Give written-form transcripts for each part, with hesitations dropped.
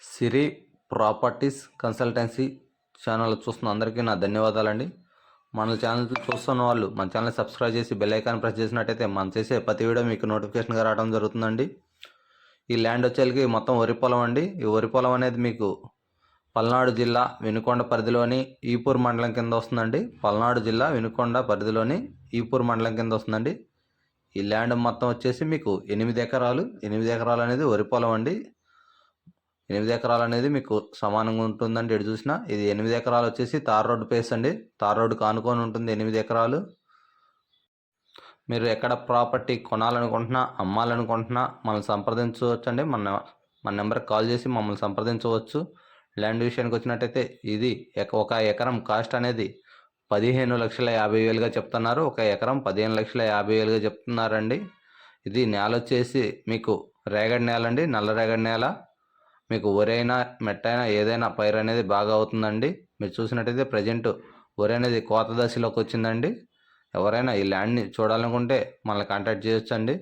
సిరి properties consultancy channel చూస్తున్న అందరికీ నా ధన్యవాదాలండి. మన ఛానల్ చూస్తున్న వాళ్ళు మన ఛానల్ సబ్స్క్రైబ్ చేసి బెల్ ఐకాన్ ప్రెస్ చేసినట్టయితే మనం చేసే ప్రతి వీడియో మీకు నోటిఫికేషన్గా రావడం జరుగుతుందండి. ఈ ల్యాండ్ వచ్చేకి మొత్తం వరి పొలం అండి. ఈ వరి పొలం అనేది మీకు పల్నాడు జిల్లా వినుకొండ పరిధిలోని ఈపూర్ మండలం కింద వస్తుందండి. పల్నాడు జిల్లా వినుకొండ పరిధిలోని ఈపూర్ మండలం కింద వస్తుందండి. ఈ ల్యాండ్ మొత్తం వచ్చేసి మీకు 8 ఎకరాలు. 8 ఎకరాలు అనేది వరి పొలం అండి. 8 ఎకరాలు అనేది మీకు సమానంగా ఉంటుందండి. ఎటు చూసినా ఇది 8 ఎకరాలు వచ్చేసి తార్ రోడ్డు పేస్ అండి. తార్ రోడ్డుకు ఆనుకొని ఉంటుంది 8 ఎకరాలు. మీరు ఎక్కడ ప్రాపర్టీ కొనాలనుకుంటున్నా అమ్మాలనుకుంటున్నా మనల్ని సంప్రదించవచ్చు అండి. మన నెంబర్కి కాల్ చేసి మమ్మల్ని సంప్రదించవచ్చు. ల్యాండ్ విషయానికి వచ్చినట్టయితే ఇది ఒక ఎకరం కాస్ట్ అనేది 15,50,000గా చెప్తున్నారు. ఒక ఎకరం 15,50,000గా చెప్తున్నారండి. ఇది నేల వచ్చేసి మీకు రేగడి నేల అండి, నల్ల రేగడి నేల. మీకు వరైనా మెట్టైనా ఏదైనా పైరు అనేది బాగా అవుతుందండి. మీరు చూసినట్టయితే ప్రజెంట్ వరి అనేది కోత దశలోకి వచ్చిందండి. ఎవరైనా ఈ ల్యాండ్ని చూడాలనుకుంటే మనల్ని కాంటాక్ట్ చేయొచ్చు అండి.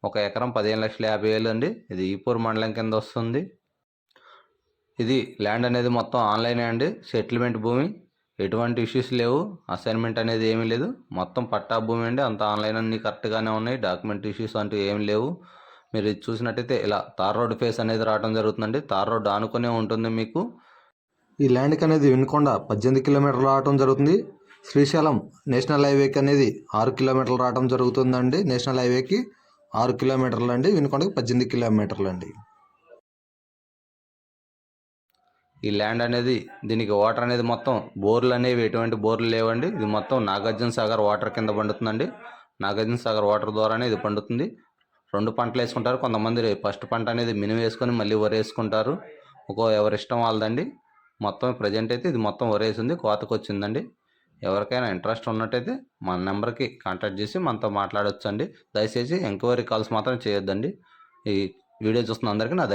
ఒక ఎకరం 15,50,000 అండి. ఇది ఈపూర్ మండలం కింద వస్తుంది. ఇది ల్యాండ్ అనేది మొత్తం ఆన్లైనే అండి. సెటిల్మెంట్ భూమి, ఎటువంటి ఇష్యూస్ లేవు. అసైన్మెంట్ అనేది ఏమీ లేదు. మొత్తం పట్టా భూమి అండి. అంతా ఆన్లైన్ అన్ని కరెక్ట్గానే ఉన్నాయి. డాక్యుమెంట్ ఇష్యూస్ అంటూ ఏమి లేవు. మీరు ఇది చూసినట్టయితే ఇలా తార్ రోడ్ ఫేస్ అనేది రావడం జరుగుతుందండి. తార్ రోడ్ ఆనుకునే ఉంటుంది మీకు. ఈ ల్యాండ్కి అనేది వినుకొండ 18 కిలోమీటర్లు రావడం జరుగుతుంది. శ్రీశైలం నేషనల్ హైవేకి అనేది 6 కిలోమీటర్లు రావడం జరుగుతుందండి. నేషనల్ హైవేకి 6 కిలోమీటర్లు అండి. వినుకొండకి 18 కిలోమీటర్లు అండి. ఈ ల్యాండ్ అనేది దీనికి వాటర్ అనేది మొత్తం బోర్లు అనేవి ఎటువంటి బోర్లు లేవండి. ఇది మొత్తం నాగార్జున సాగర్ వాటర్ కింద పండుతుందండి. నాగార్జున సాగర్ వాటర్ ద్వారానే ఇది పండుతుంది. 2 పంటలు వేసుకుంటారు. కొంతమంది ఫస్ట్ పంట అనేది మినుము వేసుకొని మళ్ళీ వరి వేసుకుంటారు. ఎవరి ఇష్టం వాళ్ళదండి. మొత్తం ప్రజెంట్ అయితే ఇది మొత్తం వరి వేసింది, కోతకు వచ్చిందండి. ఎవరికైనా ఇంట్రెస్ట్ ఉన్నట్టయితే మన నెంబర్కి కాంటాక్ట్ చేసి మనతో మాట్లాడవచ్చు అండి. దయచేసి ఎంక్వైరీ కాల్స్ మాత్రం చేయొద్దండి. ఈ వీడియో చూస్తున్న అందరికీ నా